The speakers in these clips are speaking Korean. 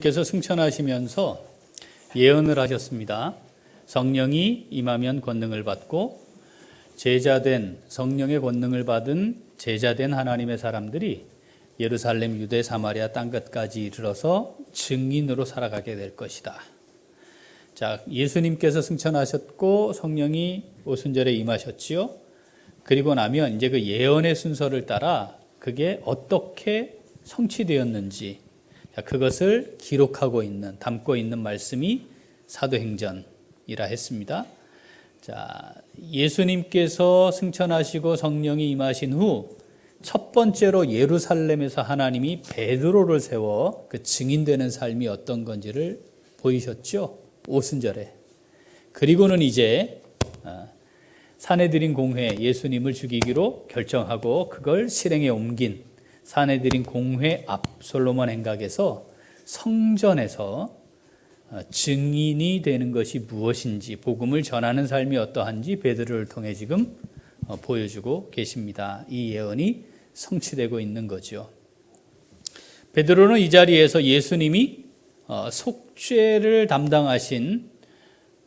께서 승천하시면서 예언을 하셨습니다. 성령이 임하면 권능을 받고 제자된 성령의 권능을 받은 제자된 하나님의 사람들이 예루살렘, 유대, 사마리아 땅끝까지 이르러서 증인으로 살아가게 될 것이다. 자, 예수님께서 승천하셨고 성령이 오순절에 임하셨지요. 그리고 나면 이제 그 예언의 순서를 따라 그게 어떻게 성취되었는지 그것을 기록하고 있는, 담고 있는 말씀이 사도행전이라 했습니다. 자, 예수님께서 승천하시고 성령이 임하신 후 첫 번째로 예루살렘에서 하나님이 베드로를 세워 그 증인되는 삶이 어떤 건지를 보이셨죠? 오순절에. 그리고는 이제 사내들인 공회 예수님을 죽이기로 결정하고 그걸 실행에 옮긴 사내들인 공회 앞 솔로몬 행각에서 성전에서 증인이 되는 것이 무엇인지, 복음을 전하는 삶이 어떠한지 베드로를 통해 지금 보여주고 계십니다. 이 예언이 성취되고 있는 거죠. 베드로는 이 자리에서 예수님이 속죄를 담당하신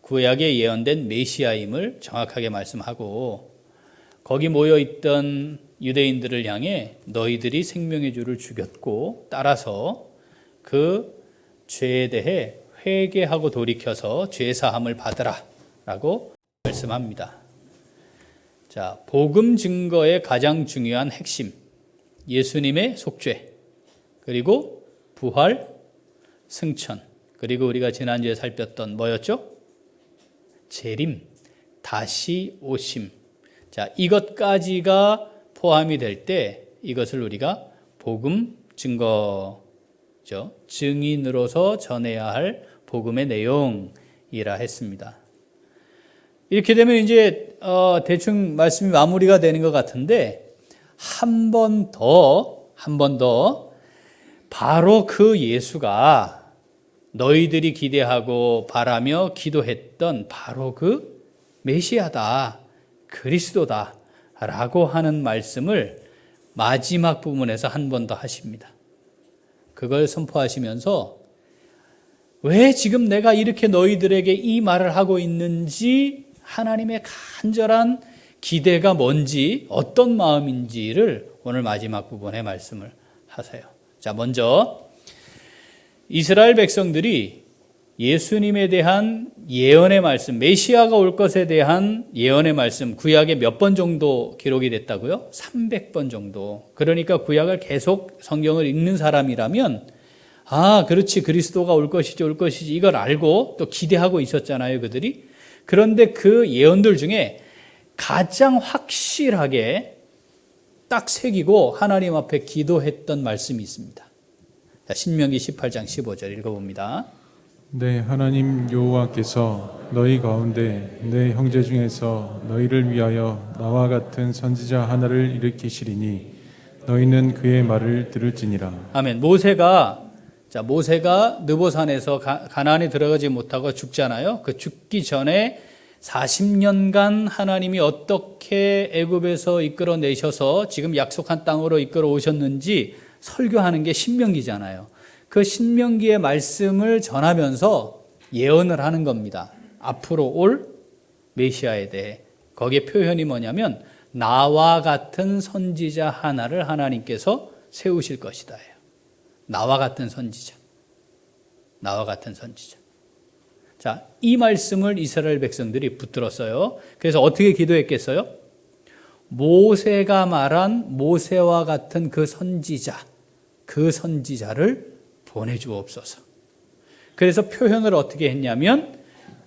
구약에 예언된 메시아임을 정확하게 말씀하고, 거기 모여있던 유대인들을 향해 너희들이 생명의 주를 죽였고 따라서 그 죄에 대해 회개하고 돌이켜서 죄사함을 받으라 라고 말씀합니다. 자, 복음 증거의 가장 중요한 핵심, 예수님의 속죄, 그리고 부활, 승천, 그리고 우리가 지난주에 살폈던 뭐였죠? 재림, 다시 오심. 자, 이것까지가 포함이 될 때 이것을 우리가 복음 증거죠. 증인으로서 전해야 할 복음의 내용이라 했습니다. 이렇게 되면 이제 대충 말씀이 마무리가 되는 것 같은데 한 번 더 바로 그 예수가 너희들이 기대하고 바라며 기도했던 바로 그 메시아다, 그리스도다 라고 하는 말씀을 마지막 부분에서 한 번 더 하십니다. 그걸 선포하시면서 왜 지금 내가 이렇게 너희들에게 이 말을 하고 있는지, 하나님의 간절한 기대가 뭔지, 어떤 마음인지를 오늘 마지막 부분에 말씀을 하세요. 자, 먼저 이스라엘 백성들이 예수님에 대한 예언의 말씀, 메시아가 올 것에 대한 예언의 말씀, 구약에 몇 번 정도 기록이 됐다고요? 300번 정도. 그러니까 구약을 계속 성경을 읽는 사람이라면 그렇지, 그리스도가 올 것이지 이걸 알고 또 기대하고 있었잖아요, 그들이. 그런데 그 예언들 중에 가장 확실하게 딱 새기고 하나님 앞에 기도했던 말씀이 있습니다. 자, 신명기 18장 15절 읽어봅니다. 네, 하나님 여호와께서 너희 가운데 내 형제 중에서 너희를 위하여 나와 같은 선지자 하나를 일으키시리니 너희는 그의 말을 들을지니라. 아멘. 모세가 느보산에서 가나안에 들어가지 못하고 죽잖아요. 그 죽기 전에 40년간 하나님이 어떻게 애굽에서 이끌어내셔서 지금 약속한 땅으로 이끌어 오셨는지 설교하는 게 신명기잖아요. 그 신명기의 말씀을 전하면서 예언을 하는 겁니다. 앞으로 올 메시아에 대해. 거기에 표현이 뭐냐면 나와 같은 선지자 하나를 하나님께서 세우실 것이다. 나와 같은 선지자. 나와 같은 선지자. 자, 이 말씀을 이스라엘 백성들이 붙들었어요. 그래서 어떻게 기도했겠어요? 모세가 말한 모세와 같은 그 선지자를 보내주옵소서. 그래서 표현을 어떻게 했냐면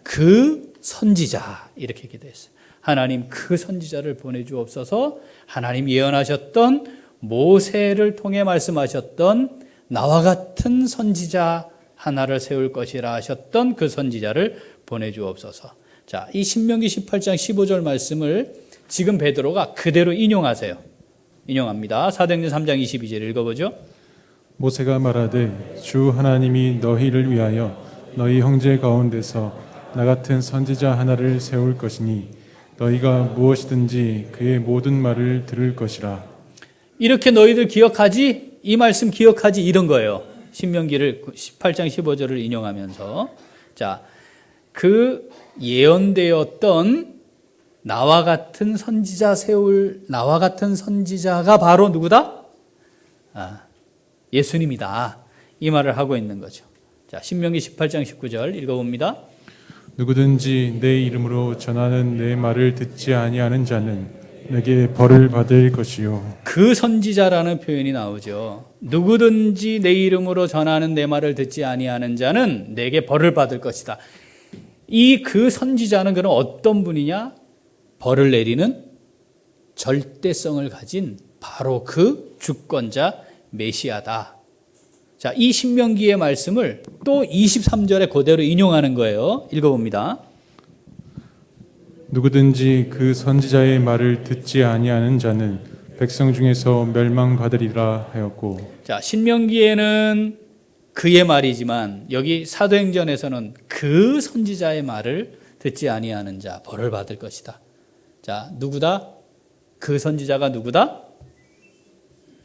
그 선지자 이렇게 기도했어요. 하나님 그 선지자를 보내주옵소서. 하나님 예언하셨던 모세를 통해 말씀하셨던 나와 같은 선지자 하나를 세울 것이라 하셨던 그 선지자를 보내주옵소서. 자, 이 신명기 18장 15절 말씀을 지금 베드로가 그대로 인용하세요. 인용합니다. 사도행전 3장 22절 읽어보죠. 모세가 말하되 주 하나님이 너희를 위하여 너희 형제 가운데서 나 같은 선지자 하나를 세울 것이니 너희가 무엇이든지 그의 모든 말을 들을 것이라. 이렇게 너희들 기억하지? 이 말씀 기억하지? 이런 거예요. 신명기를 18장 15절을 인용하면서 자, 그 예언되었던 나와 같은 선지자가 바로 누구다? 예수님이다. 이 말을 하고 있는 거죠. 자, 신명기 18장 19절 읽어봅니다. 누구든지 내 이름으로 전하는 내 말을 듣지 아니하는 자는 내게 벌을 받을 것이요. 그 선지자라는 표현이 나오죠. 누구든지 내 이름으로 전하는 내 말을 듣지 아니하는 자는 내게 벌을 받을 것이다. 이 그 선지자는 그럼 어떤 분이냐? 벌을 내리는 절대성을 가진 바로 그 주권자 메시아다. 자, 이 신명기의 말씀을 또 23절에 그대로 인용하는 거예요. 읽어봅니다. 누구든지 그 선지자의 말을 듣지 아니하는 자는 백성 중에서 멸망받으리라 하였고. 자, 신명기에는 그의 말이지만 여기 사도행전에서는 그 선지자의 말을 듣지 아니하는 자 벌을 받을 것이다. 자, 누구다? 그 선지자가 누구다?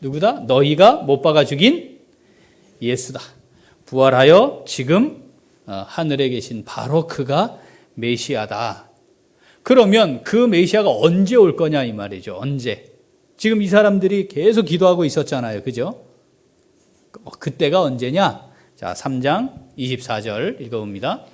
누구다? 너희가 못 박아 죽인 예수다. 부활하여 지금 하늘에 계신 바로 그가 메시아다. 그러면 그 메시아가 언제 올 거냐 이 말이죠. 언제? 지금 이 사람들이 계속 기도하고 있었잖아요. 그죠? 그때가 언제냐? 자, 3장 24절 읽어봅니다.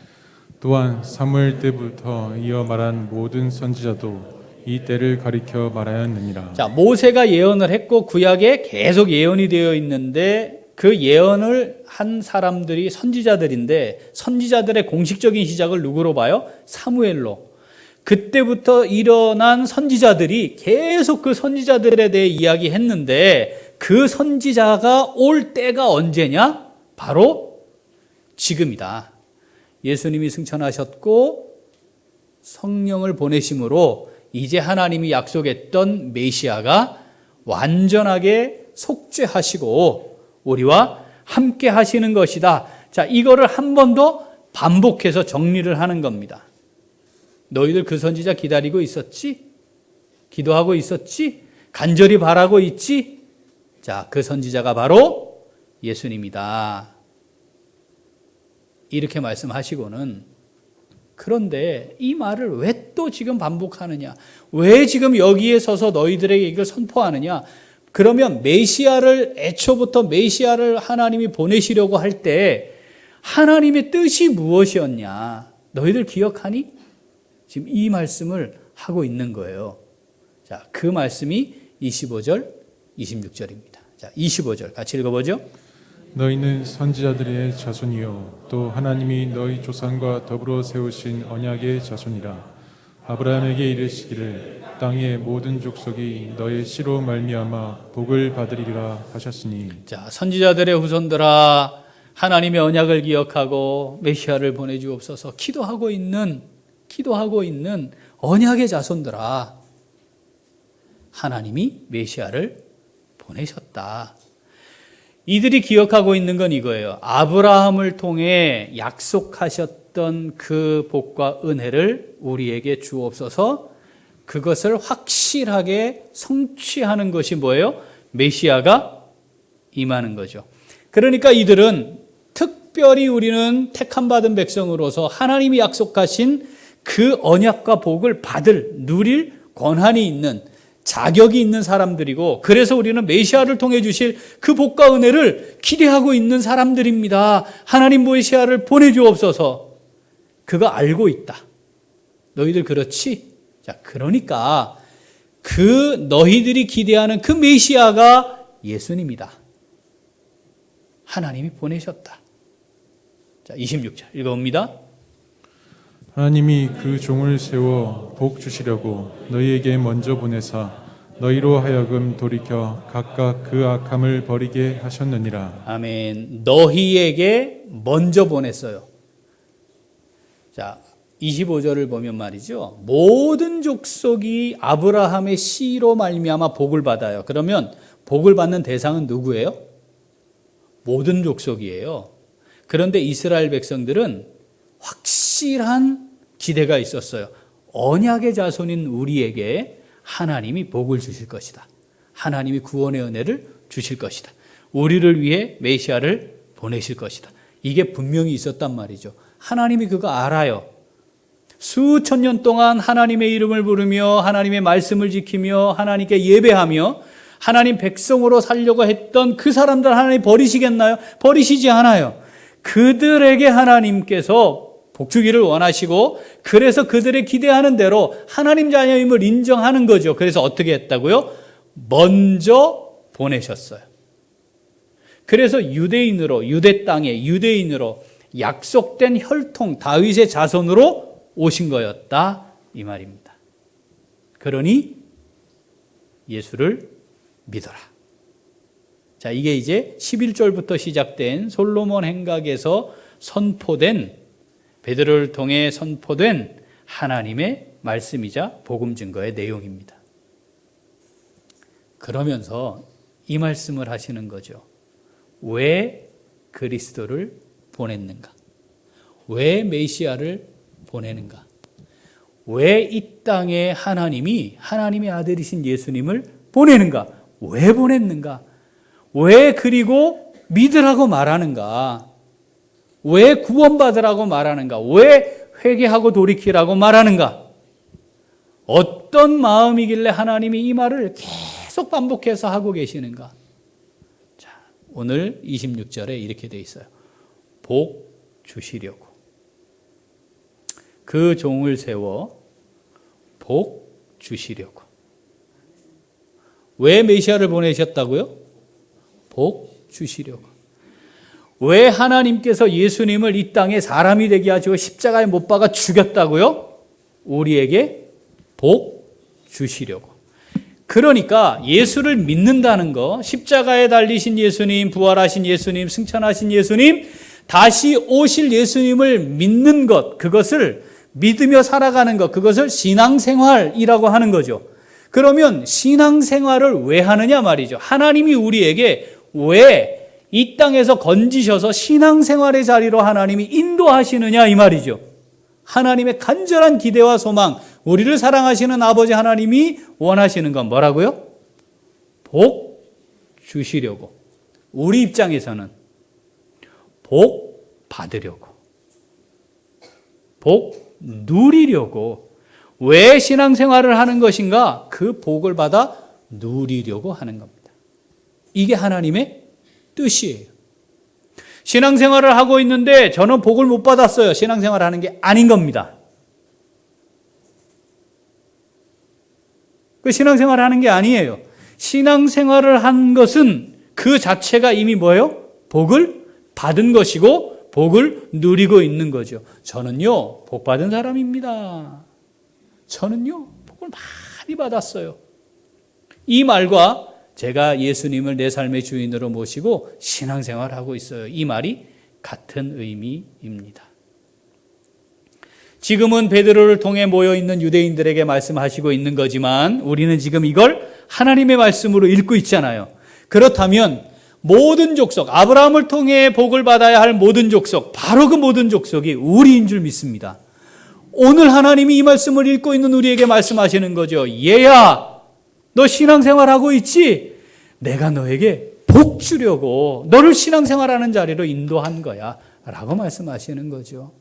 또한 사무엘 때부터 이어 말한 모든 선지자도 이 때를 가리켜 말하였느니라. 자, 모세가 예언을 했고 구약에 계속 예언이 되어 있는데 그 예언을 한 사람들이 선지자들인데 선지자들의 공식적인 시작을 누구로 봐요? 사무엘로. 그때부터 일어난 선지자들이 계속 그 선지자들에 대해 이야기했는데 그 선지자가 올 때가 언제냐? 바로 지금이다. 예수님이 승천하셨고 성령을 보내심으로 이제 하나님이 약속했던 메시아가 완전하게 속죄하시고 우리와 함께 하시는 것이다. 자, 이거를 한 번 더 반복해서 정리를 하는 겁니다. 너희들 그 선지자 기다리고 있었지? 기도하고 있었지? 간절히 바라고 있지? 자, 그 선지자가 바로 예수님이다. 이렇게 말씀하시고는 그런데 이 말을 왜 또 지금 반복하느냐? 왜 지금 여기에 서서 너희들에게 이걸 선포하느냐? 그러면 애초부터 메시아를 하나님이 보내시려고 할 때 하나님의 뜻이 무엇이었냐? 너희들 기억하니? 지금 이 말씀을 하고 있는 거예요. 자, 그 말씀이 25절, 26절입니다. 자, 25절 같이 읽어보죠. 너희는 선지자들의 자손이요 또 하나님이 너희 조상과 더불어 세우신 언약의 자손이라. 아브라함에게 이르시기를 땅의 모든 족속이 너의 씨로 말미암아 복을 받으리라 하셨으니. 자, 선지자들의 후손들아, 하나님의 언약을 기억하고 메시아를 보내주옵소서 기도하고 있는 언약의 자손들아, 하나님이 메시아를 보내셨다. 이들이 기억하고 있는 건 이거예요. 아브라함을 통해 약속하셨던 그 복과 은혜를 우리에게 주옵소서. 그것을 확실하게 성취하는 것이 뭐예요? 메시아가 임하는 거죠. 그러니까 이들은 특별히 우리는 택함받은 백성으로서 하나님이 약속하신 그 언약과 복을 누릴 권한이 있는, 자격이 있는 사람들이고, 그래서 우리는 메시아를 통해 주실 그 복과 은혜를 기대하고 있는 사람들입니다. 하나님 메시아를 보내주옵소서. 그거 알고 있다. 너희들 그렇지? 자, 그러니까 그 너희들이 기대하는 그 메시아가 예수님이다. 하나님이 보내셨다. 자, 26절 읽어봅니다. 하나님이 그 종을 세워 복 주시려고 너희에게 먼저 보내사 너희로 하여금 돌이켜 각각 그 악함을 버리게 하셨느니라. 아멘. 너희에게 먼저 보냈어요. 자, 25절을 보면 말이죠. 모든 족속이 아브라함의 씨로 말미암아 복을 받아요. 그러면 복을 받는 대상은 누구예요? 모든 족속이에요. 그런데 이스라엘 백성들은 확실한 기대가 있었어요. 언약의 자손인 우리에게 하나님이 복을 주실 것이다. 하나님이 구원의 은혜를 주실 것이다. 우리를 위해 메시아를 보내실 것이다. 이게 분명히 있었단 말이죠. 하나님이 그거 알아요. 수천 년 동안 하나님의 이름을 부르며 하나님의 말씀을 지키며 하나님께 예배하며 하나님 백성으로 살려고 했던 그 사람들 하나님 버리시겠나요? 버리시지 않아요. 그들에게 하나님께서 복주기를 원하시고 그래서 그들의 기대하는 대로 하나님 자녀임을 인정하는 거죠. 그래서 어떻게 했다고요? 먼저 보내셨어요. 그래서 유대인으로, 유대 땅에 유대인으로 약속된 혈통 다윗의 자손으로 오신 거였다 이 말입니다. 그러니 예수를 믿어라. 자, 이게 이제 11절부터 시작된 솔로몬 행각에서 선포된, 베드로를 통해 선포된 하나님의 말씀이자 복음 증거의 내용입니다. 그러면서 이 말씀을 하시는 거죠. 왜 그리스도를 보냈는가? 왜 메시아를 보내는가? 왜 이 땅에 하나님의 아들이신 예수님을 보내는가? 왜 보냈는가? 왜 그리고 믿으라고 말하는가? 왜 구원받으라고 말하는가? 왜 회개하고 돌이키라고 말하는가? 어떤 마음이길래 하나님이 이 말을 계속 반복해서 하고 계시는가? 자, 오늘 26절에 이렇게 돼 있어요. 복 주시려고. 그 종을 세워 복 주시려고. 왜 메시아를 보내셨다고요? 복 주시려고. 왜 하나님께서 예수님을 이 땅에 사람이 되게 하시고 십자가에 못 박아 죽였다고요? 우리에게 복 주시려고. 그러니까 예수를 믿는다는 거, 십자가에 달리신 예수님, 부활하신 예수님, 승천하신 예수님, 다시 오실 예수님을 믿는 것, 그것을 믿으며 살아가는 것, 그것을 신앙생활이라고 하는 거죠. 그러면 신앙생활을 왜 하느냐 말이죠. 하나님이 우리에게 왜 이 땅에서 건지셔서 신앙생활의 자리로 하나님이 인도하시느냐 이 말이죠. 하나님의 간절한 기대와 소망, 우리를 사랑하시는 아버지 하나님이 원하시는 건 뭐라고요? 복 주시려고. 우리 입장에서는 복 받으려고, 복 누리려고. 왜 신앙생활을 하는 것인가? 그 복을 받아 누리려고 하는 겁니다. 이게 하나님의 뜻이에요. 신앙생활을 하고 있는데 저는 복을 못 받았어요. 신앙생활을 하는 게 아닌 겁니다. 그 신앙생활을 하는 게 아니에요. 신앙생활을 한 것은 그 자체가 이미 뭐예요? 복을 받은 것이고 복을 누리고 있는 거죠. 저는요, 복 받은 사람입니다. 저는요, 복을 많이 받았어요. 이 말과 제가 예수님을 내 삶의 주인으로 모시고 신앙생활을 하고 있어요. 이 말이 같은 의미입니다. 지금은 베드로를 통해 모여있는 유대인들에게 말씀하시고 있는 거지만 우리는 지금 이걸 하나님의 말씀으로 읽고 있잖아요. 그렇다면 모든 족속, 아브라함을 통해 복을 받아야 할 모든 족속, 바로 그 모든 족속이 우리인 줄 믿습니다. 오늘 하나님이 이 말씀을 읽고 있는 우리에게 말씀하시는 거죠. 얘야, 너 신앙생활하고 있지? 내가 너에게 복 주려고 너를 신앙생활하는 자리로 인도한 거야 라고 말씀하시는 거죠.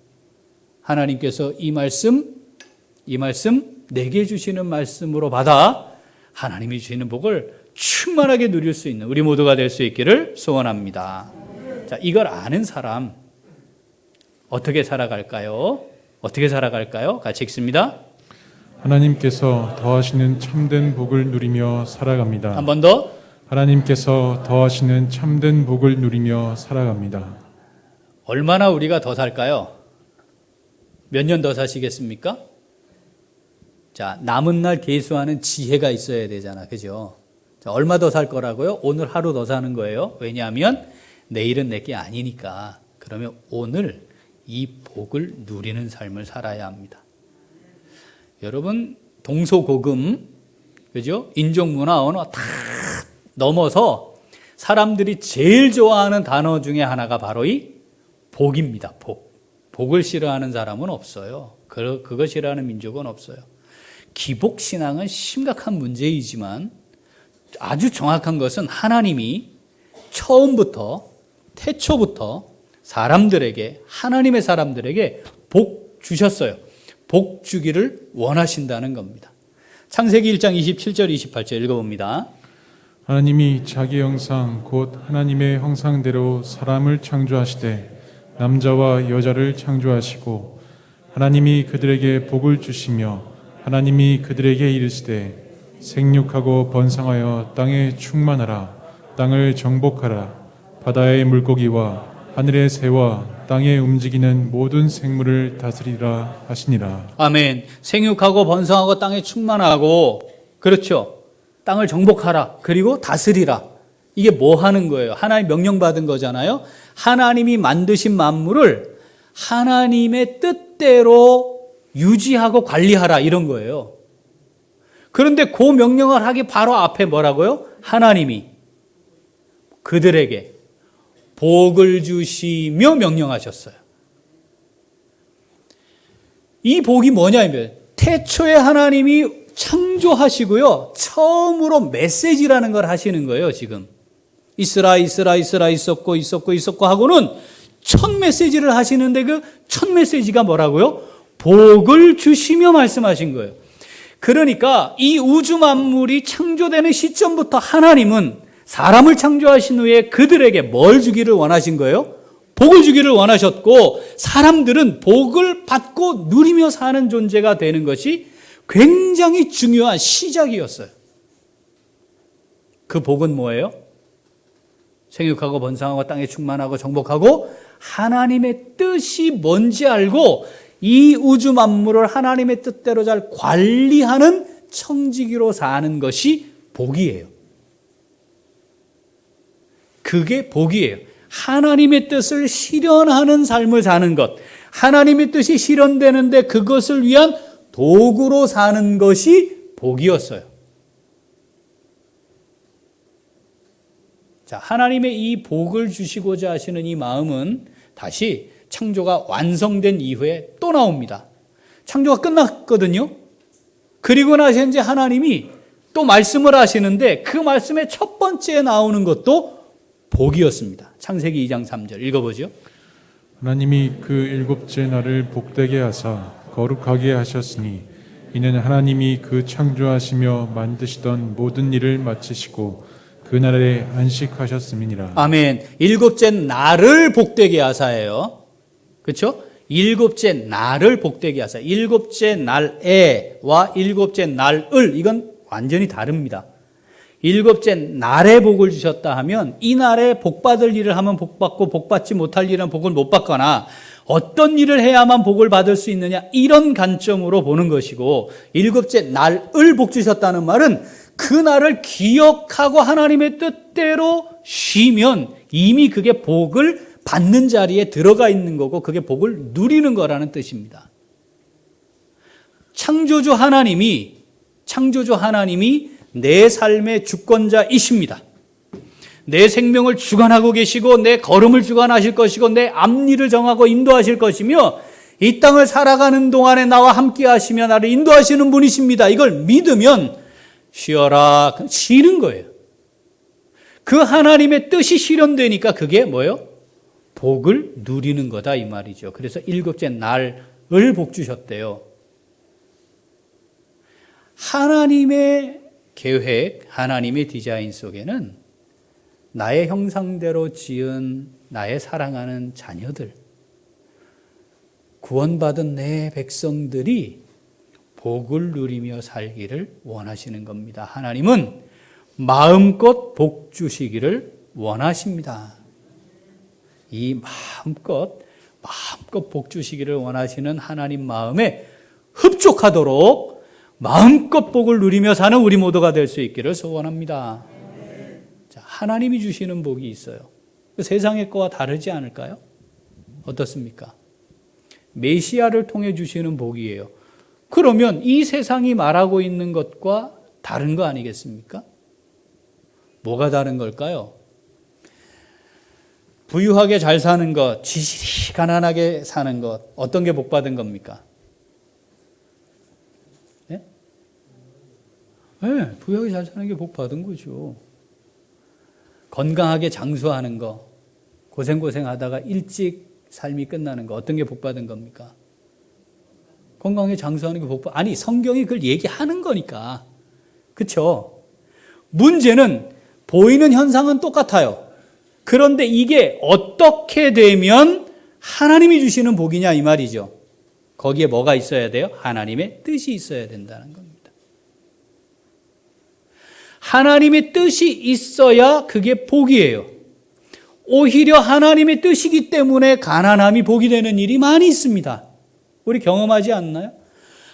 하나님께서 이 말씀 내게 주시는 말씀으로 받아 하나님이 주시는 복을 충만하게 누릴 수 있는 우리 모두가 될 수 있기를 소원합니다. 자, 이걸 아는 사람 어떻게 살아갈까요? 어떻게 살아갈까요? 같이 읽습니다. 하나님께서 더하시는 참된 복을 누리며 살아갑니다. 한 번 더. 하나님께서 더하시는 참된 복을 누리며 살아갑니다. 얼마나 우리가 더 살까요? 몇 년 더 사시겠습니까? 자, 남은 날 계수하는 지혜가 있어야 되잖아. 그죠? 자, 얼마 더 살 거라고요? 오늘 하루 더 사는 거예요. 왜냐하면 내일은 내게 아니니까. 그러면 오늘 이 복을 누리는 삶을 살아야 합니다. 여러분, 동서고금, 그죠? 인종문화, 언어 다 넘어서 사람들이 제일 좋아하는 단어 중에 하나가 바로 이 복입니다. 복. 복을 싫어하는 사람은 없어요. 그거 싫어하는 민족은 없어요. 기복신앙은 심각한 문제이지만 아주 정확한 것은 하나님이 처음부터 태초부터 사람들에게, 하나님의 사람들에게 복 주셨어요. 복 주기를 원하신다는 겁니다. 창세기 1장 27절 28절 읽어봅니다. 하나님이 자기 형상 곧 하나님의 형상대로 사람을 창조하시되 남자와 여자를 창조하시고 하나님이 그들에게 복을 주시며 하나님이 그들에게 이르시되 생육하고 번성하여 땅에 충만하라 땅을 정복하라 바다의 물고기와 하늘의 새와 땅에 움직이는 모든 생물을 다스리라 하시니라. 아멘. 생육하고 번성하고 땅에 충만하고, 그렇죠. 땅을 정복하라. 그리고 다스리라. 이게 뭐 하는 거예요? 하나님 명령받은 거잖아요. 하나님이 만드신 만물을 하나님의 뜻대로 유지하고 관리하라. 이런 거예요. 그런데 그 명령을 하기 바로 앞에 뭐라고요? 하나님이 그들에게 복을 주시며 명령하셨어요. 이 복이 뭐냐면 태초에 하나님이 창조하시고요. 처음으로 메시지라는 걸 하시는 거예요, 지금. 있으라 있었고 하고는 첫 메시지를 하시는데 그 첫 메시지가 뭐라고요? 복을 주시며 말씀하신 거예요. 그러니까 이 우주 만물이 창조되는 시점부터 하나님은 사람을 창조하신 후에 그들에게 뭘 주기를 원하신 거예요? 복을 주기를 원하셨고, 사람들은 복을 받고 누리며 사는 존재가 되는 것이 굉장히 중요한 시작이었어요. 그 복은 뭐예요? 생육하고 번성하고 땅에 충만하고 정복하고 하나님의 뜻이 뭔지 알고 이 우주 만물을 하나님의 뜻대로 잘 관리하는 청지기로 사는 것이 복이에요. 그게 복이에요. 하나님의 뜻을 실현하는 삶을 사는 것. 하나님의 뜻이 실현되는데 그것을 위한 도구로 사는 것이 복이었어요. 자, 하나님의 이 복을 주시고자 하시는 이 마음은 다시 창조가 완성된 이후에 또 나옵니다. 창조가 끝났거든요. 그리고 나서 이제 하나님이 또 말씀을 하시는데 그 말씀의 첫 번째에 나오는 것도 복이었습니다. 창세기 2장 3절 읽어보죠. 하나님이 그 일곱째 날을 복되게 하사 거룩하게 하셨으니 이는 하나님이 그 창조하시며 만드시던 모든 일을 마치시고 그 날에 안식하셨음이니라. 아멘. 일곱째 날을 복되게 하사예요. 그렇죠? 일곱째 날을 복되게 하사. 일곱째 날에와 일곱째 날을, 이건 완전히 다릅니다. 일곱째 날에 복을 주셨다 하면 이 날에 복받을 일을 하면 복받고 복받지 못할 일은 복을 못 받거나 어떤 일을 해야만 복을 받을 수 있느냐, 이런 관점으로 보는 것이고, 일곱째 날을 복 주셨다는 말은 그 날을 기억하고 하나님의 뜻대로 쉬면 이미 그게 복을 받는 자리에 들어가 있는 거고 그게 복을 누리는 거라는 뜻입니다. 창조주 하나님이 내 삶의 주권자이십니다. 내 생명을 주관하고 계시고 내 걸음을 주관하실 것이고 내 앞일을 정하고 인도하실 것이며 이 땅을 살아가는 동안에 나와 함께 하시며 나를 인도하시는 분이십니다. 이걸 믿으면 쉬어라, 쉬는 거예요. 그 하나님의 뜻이 실현되니까 그게 뭐예요? 복을 누리는 거다 이 말이죠. 그래서 일곱째 날을 복 주셨대요. 하나님의 계획, 하나님의 디자인 속에는 나의 형상대로 지은 나의 사랑하는 자녀들, 구원받은 내 백성들이 복을 누리며 살기를 원하시는 겁니다. 하나님은 마음껏 복 주시기를 원하십니다. 이 마음껏 복 주시기를 원하시는 하나님 마음에 흡족하도록 마음껏 복을 누리며 사는 우리 모두가 될 수 있기를 소원합니다. 자, 하나님이 주시는 복이 있어요. 세상의 거와 다르지 않을까요? 어떻습니까? 메시아를 통해 주시는 복이에요. 그러면 이 세상이 말하고 있는 것과 다른 거 아니겠습니까? 뭐가 다른 걸까요? 부유하게 잘 사는 것, 지질이 가난하게 사는 것, 어떤 게 복받은 겁니까? 네? 네, 부유하게 잘 사는 게 복받은 거죠. 건강하게 장수하는 거, 고생하다가 일찍 삶이 끝나는 거 어떤 게 복 받은 겁니까? 건강에 장수하는 게 복 받. 아니 성경이 그걸 얘기하는 거니까. 그렇죠? 문제는 보이는 현상은 똑같아요. 그런데 이게 어떻게 되면 하나님이 주시는 복이냐 이 말이죠. 거기에 뭐가 있어야 돼요? 하나님의 뜻이 있어야 된다는 겁니다. 하나님의 뜻이 있어야 그게 복이에요. 오히려 하나님의 뜻이기 때문에 가난함이 복이 되는 일이 많이 있습니다. 우리 경험하지 않나요?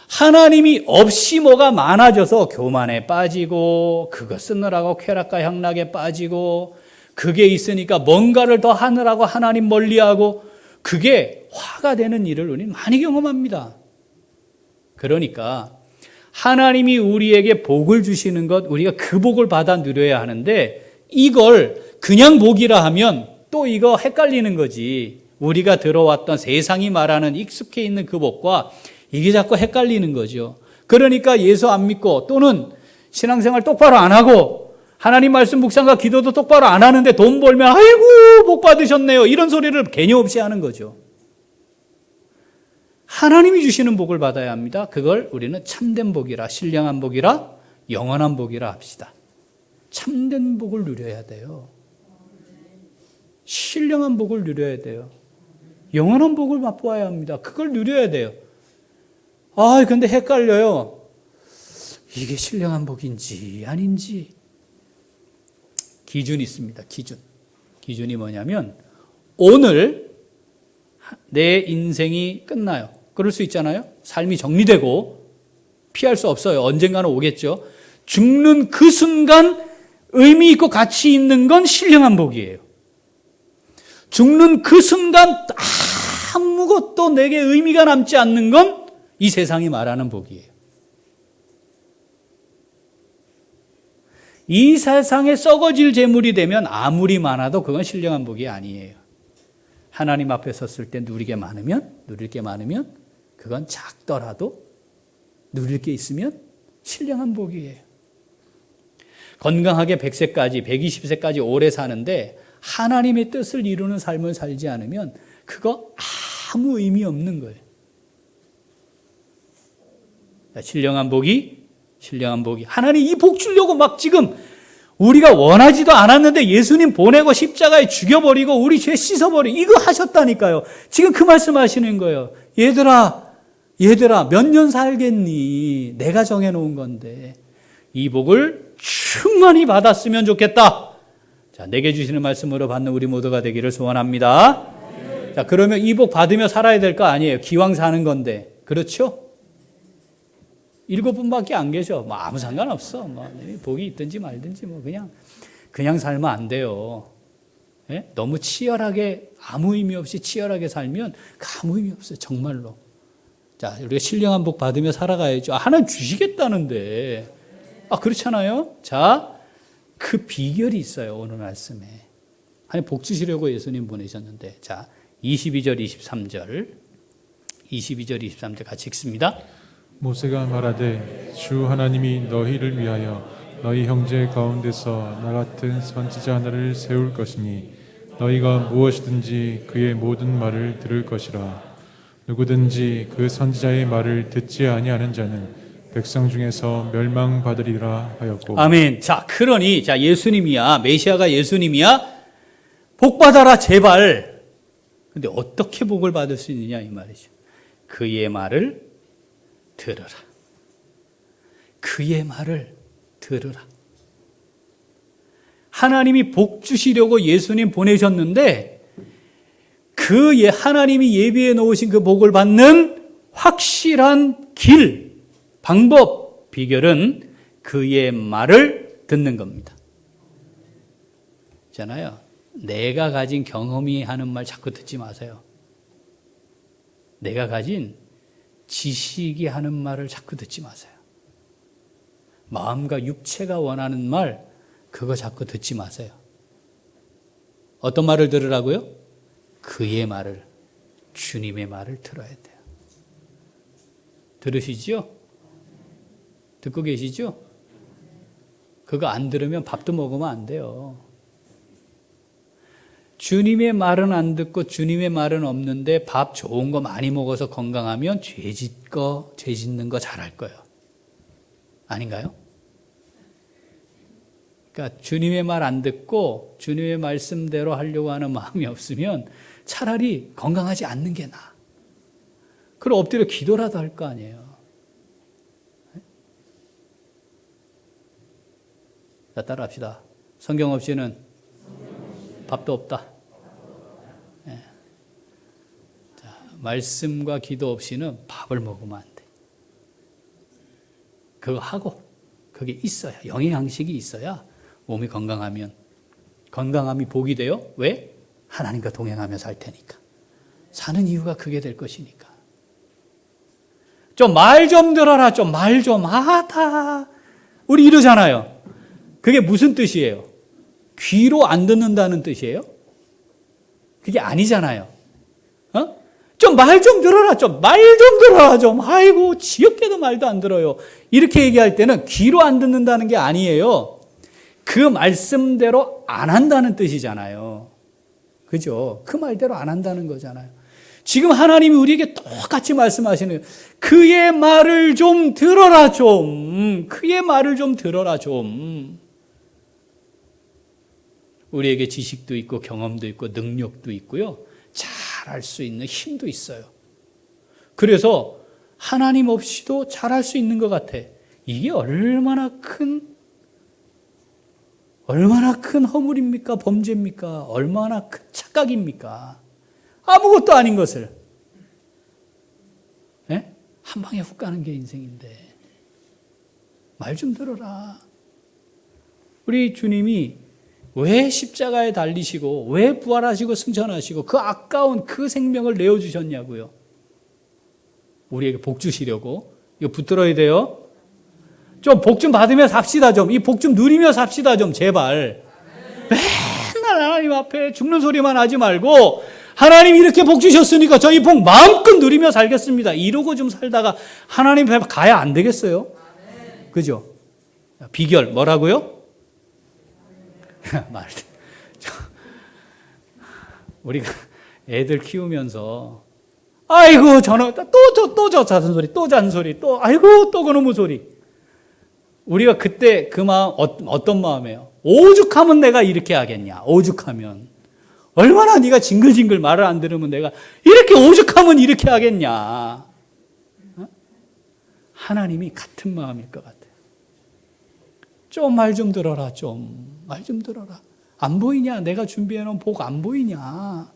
하나님이 없이 뭐가 많아져서 교만에 빠지고 그거 쓰느라고 쾌락과 향락에 빠지고 그게 있으니까 뭔가를 더 하느라고 하나님 멀리하고 그게 화가 되는 일을 우리는 많이 경험합니다. 그러니까 하나님이 우리에게 복을 주시는 것 우리가 그 복을 받아 누려야 하는데 이걸 그냥 복이라 하면 또 이거 헷갈리는 거지. 우리가 들어왔던 세상이 말하는 익숙해 있는 그 복과 이게 자꾸 헷갈리는 거죠. 그러니까 예수 안 믿고 또는 신앙생활 똑바로 안 하고 하나님 말씀 묵상과 기도도 똑바로 안 하는데 돈 벌면 아이고 복 받으셨네요. 이런 소리를 개념 없이 하는 거죠. 하나님이 주시는 복을 받아야 합니다. 그걸 우리는 참된 복이라 신령한 복이라 영원한 복이라 합시다. 참된 복을 누려야 돼요. 신령한 복을 누려야 돼요. 영원한 복을 맛보아야 합니다. 그걸 누려야 돼요. 근데 헷갈려요. 이게 신령한 복인지 아닌지. 기준이 있습니다. 기준이 뭐냐면 오늘 내 인생이 끝나요. 그럴 수 있잖아요. 삶이 정리되고 피할 수 없어요. 언젠가는 오겠죠. 죽는 그 순간 의미 있고 가치 있는 건 신령한 복이에요. 죽는 그 순간 아무것도 내게 의미가 남지 않는 건 이 세상이 말하는 복이에요. 이 세상에 썩어질 재물이 되면 아무리 많아도 그건 신령한 복이 아니에요. 하나님 앞에 섰을 때 누릴 게 많으면 그건 작더라도 누릴 게 있으면 신령한 복이에요. 건강하게 100세까지 120세까지 오래 사는데 하나님의 뜻을 이루는 삶을 살지 않으면 그거 아무 의미 없는 거예요. 신령한 복이 하나님 이 복 주려고 막 지금 우리가 원하지도 않았는데 예수님 보내고 십자가에 죽여버리고 우리 죄 씻어버리고 이거 하셨다니까요. 지금 그 말씀하시는 거예요. 얘들아 몇 년 살겠니? 내가 정해놓은 건데 이 복을 충만히 받았으면 좋겠다. 자, 내게 주시는 말씀으로 받는 우리 모두가 되기를 소원합니다. 자, 그러면 이 복 받으며 살아야 될 거 아니에요. 기왕 사는 건데. 그렇죠? 7분밖에 안 계셔. 아무 상관없어. 복이 있든지 말든지 그냥 살면 안 돼요. 예? 너무 치열하게 아무 의미 없이 치열하게 살면 아무 의미 없어요. 정말로. 자, 우리가 신령한 복 받으며 살아가야죠. 하나님 주시겠다는데. 그렇잖아요. 자, 그 비결이 있어요. 오늘 말씀에. 하나님 복 주시려고 예수님 보내셨는데. 자, 22절 23절 같이 읽습니다. 모세가 말하되 주 하나님이 너희를 위하여 너희 형제 가운데서 나 같은 선지자 하나를 세울 것이니 너희가 무엇이든지 그의 모든 말을 들을 것이라. 누구든지 그 선지자의 말을 듣지 아니하는 자는 백성 중에서 멸망받으리라 하였고. 아멘. 자, 그러니 예수님이야. 메시아가 예수님이야. 복 받아라 제발. 근데 어떻게 복을 받을 수 있느냐 이 말이죠. 그의 말을 들으라. 그의 말을 들으라. 하나님이 복 주시려고 예수님 보내셨는데 하나님이 예비해 놓으신 그 복을 받는 확실한 길, 방법, 비결은 그의 말을 듣는 겁니다. 있잖아요. 내가 가진 경험이 하는 말 자꾸 듣지 마세요. 내가 가진 지식이 하는 말을 자꾸 듣지 마세요. 마음과 육체가 원하는 말, 그거 자꾸 듣지 마세요. 어떤 말을 들으라고요? 그의 말을, 주님의 말을 들어야 돼요. 들으시죠? 듣고 계시죠? 그거 안 들으면 밥도 먹으면 안 돼요. 주님의 말은 안 듣고 주님의 말은 없는데 밥 좋은 거 많이 먹어서 건강하면 죄 짓는 거 잘할 거예요. 아닌가요? 그러니까 주님의 말 안 듣고 주님의 말씀대로 하려고 하는 마음이 없으면 차라리 건강하지 않는 게 나아. 그럼 엎드려 기도라도 할 거 아니에요. 자, 따라합시다. 성경 없이는 밥도 없다. 예. 자, 말씀과 기도 없이는 밥을 먹으면 안 돼. 그거 하고 그게 있어야, 영의 양식이 있어야 몸이 건강하면, 건강함이 복이 돼요. 왜? 하나님과 동행하며 살 테니까. 사는 이유가 그게 될 것이니까. 좀 말 좀 들어라. 좀 말 좀 하다. 우리 이러잖아요. 그게 무슨 뜻이에요? 귀로 안 듣는다는 뜻이에요? 그게 아니잖아요. 좀 말 좀 들어라. 좀 말 좀 들어라. 좀. 아이고, 지역계도 말도 안 들어요. 이렇게 얘기할 때는 귀로 안 듣는다는 게 아니에요. 그 말씀대로 안 한다는 뜻이잖아요. 그죠? 그 말대로 안 한다는 거잖아요. 지금 하나님이 우리에게 똑같이 말씀하시는 거예요. 그의 말을 좀 들어라 좀. 그의 말을 좀 들어라 좀. 우리에게 지식도 있고 경험도 있고 능력도 있고요. 잘할 수 있는 힘도 있어요. 그래서 하나님 없이도 잘할 수 있는 것 같아. 이게 얼마나 큰 허물입니까? 범죄입니까? 얼마나 큰 착각입니까? 아무것도 아닌 것을 한 방에 훅 가는 게 인생인데 말 좀 들어라. 우리 주님이 왜 십자가에 달리시고 왜 부활하시고 승천하시고 그 아까운 그 생명을 내어주셨냐고요. 우리에게 복 주시려고. 이거 붙들어야 돼요. 좀 복 좀 받으며 삽시다 좀. 이 복 좀 누리며 삽시다 좀 제발. 맨날 하나님 앞에 죽는 소리만 하지 말고 하나님 이렇게 복 주셨으니까 저희 복 마음껏 누리며 살겠습니다. 이러고 좀 살다가 하나님 앞에 가야 안 되겠어요? 그죠? 비결 뭐라고요? 우리가 애들 키우면서 아이고 저는 또 잔소리 또 잔소리 또 아이고 또 그놈의 소리. 우리가 그때 그 마음 어떤 마음이에요? 오죽하면 내가 이렇게 하겠냐. 오죽하면 얼마나 네가 징글징글 말을 안 들으면 내가 이렇게 오죽하면 이렇게 하겠냐. 하나님이 같은 마음일 것 같아요. 좀 말 좀 들어라. 좀 말 좀 들어라. 안 보이냐? 내가 준비해놓은 복 안 보이냐?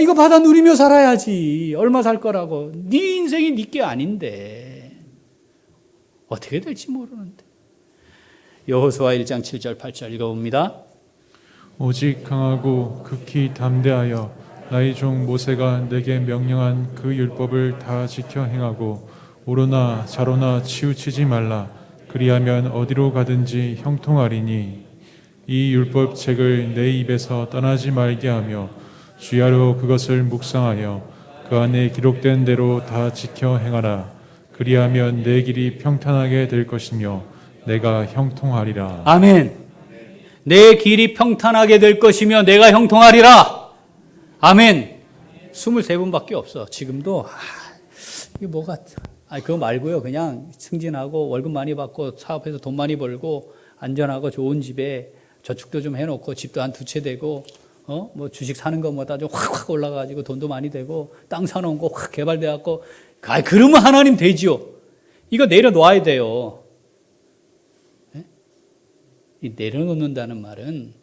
이거 받아 누리며 살아야지. 얼마 살 거라고. 네 인생이 네 게 아닌데 어떻게 될지 모르는데. 여호수아 1장 7절 8절 읽어봅니다. 오직 강하고 극히 담대하여 나의 종 모세가 내게 명령한 그 율법을 다 지켜 행하고 오로나 좌로나 치우치지 말라. 그리하면 어디로 가든지 형통하리니 이 율법책을 내 입에서 떠나지 말게 하며 주야로 그것을 묵상하여 그 안에 기록된 대로 다 지켜 행하라. 그리하면 내 길이 평탄하게 될 것이며 내가 형통하리라. 아멘. 내 길이 평탄하게 될 것이며 내가 형통하리라. 아멘. 23분밖에 없어. 지금도 이게 뭐가 그거 말고요. 그냥 승진하고 월급 많이 받고 사업해서 돈 많이 벌고 안전하고 좋은 집에 저축도 좀 해놓고 집도 한 2채 되고 뭐 주식 사는 것보다 좀 확 올라가지고 돈도 많이 되고 땅 사놓은 거 확 개발돼갖고 그러면 하나님 되지요. 이거 내려놓아야 돼요. 이 내려놓는다는 말은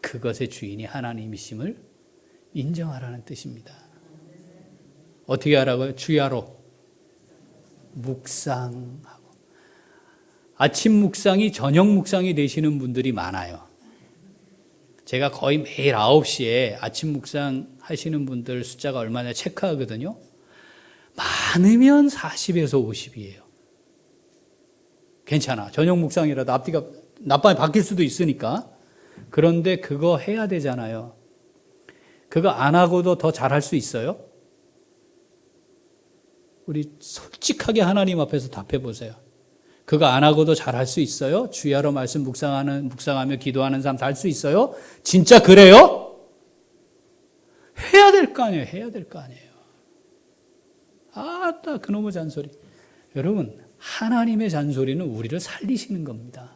그것의 주인이 하나님이심을 인정하라는 뜻입니다. 어떻게 하라고요? 주야로 묵상하고. 아침 묵상이 저녁 묵상이 되시는 분들이 많아요. 제가 거의 매일 9시에 아침 묵상 하시는 분들 숫자가 얼마나 체크하거든요. 많으면 40에서 50이에요. 괜찮아. 저녁 묵상이라도 앞뒤가 낮밤에 바뀔 수도 있으니까. 그런데 그거 해야 되잖아요. 그거 안 하고도 더 잘할 수 있어요? 우리 솔직하게 하나님 앞에서 답해 보세요. 그거 안 하고도 잘할 수 있어요? 주야로 말씀 묵상하며 기도하는 삶 살 수 있어요? 진짜 그래요? 해야 될 거 아니에요. 해야 될 거 아니에요. 아따 그놈의 잔소리. 여러분 하나님의 잔소리는 우리를 살리시는 겁니다.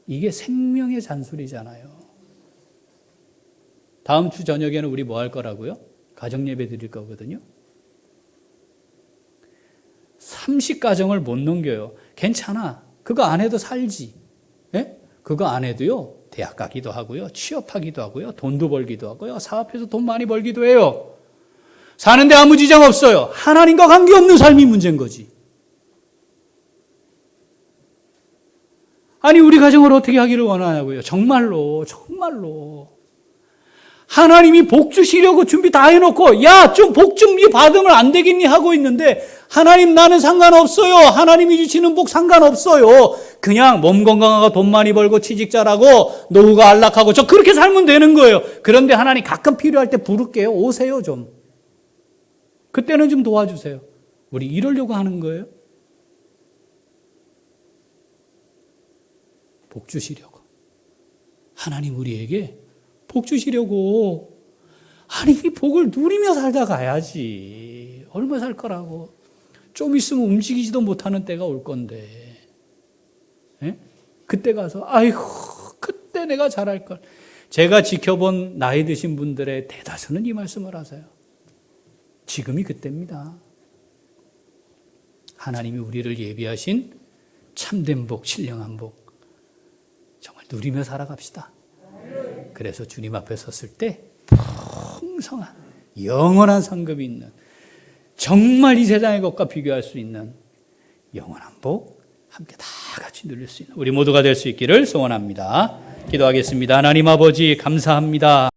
이게 생명의 잔소리잖아요. 다음 주 저녁에는 우리 뭐 할 거라고요? 가정예배 드릴 거거든요. 30가정을 못 넘겨요. 괜찮아. 그거 안 해도 살지. 예? 그거 안 해도요. 대학 가기도 하고요. 취업하기도 하고요. 돈도 벌기도 하고요. 사업해서 돈 많이 벌기도 해요. 사는데 아무 지장 없어요. 하나님과 관계없는 삶이 문제인 거지. 아니 우리 가정을 어떻게 하기를 원하냐고요. 정말로. 하나님이 복 주시려고 준비 다 해놓고 야 좀 복 좀 받으면 안 되겠니 하고 있는데 하나님 나는 상관없어요. 하나님이 주시는 복 상관없어요. 그냥 몸 건강하고 돈 많이 벌고 취직 잘하고 노후가 안락하고 저 그렇게 살면 되는 거예요. 그런데 하나님 가끔 필요할 때 부를게요. 오세요 좀. 그때는 좀 도와주세요. 우리 이러려고 하는 거예요. 복 주시려고. 하나님 우리에게 복 주시려고. 아니 이 복을 누리며 살다 가야지. 얼마 살 거라고. 좀 있으면 움직이지도 못하는 때가 올 건데. 예? 그때 가서 아이고 그때 내가 잘할 걸. 제가 지켜본 나이 드신 분들의 대다수는 이 말씀을 하세요. 지금이 그때입니다. 하나님이 우리를 예비하신 참된 복, 신령한 복 정말 누리며 살아갑시다. 그래서 주님 앞에 섰을 때 풍성한 영원한 상급이 있는 정말 이 세상의 것과 비교할 수 있는 영원한 복 함께 다 같이 누릴 수 있는 우리 모두가 될 수 있기를 소원합니다. 기도하겠습니다. 하나님 아버지 감사합니다.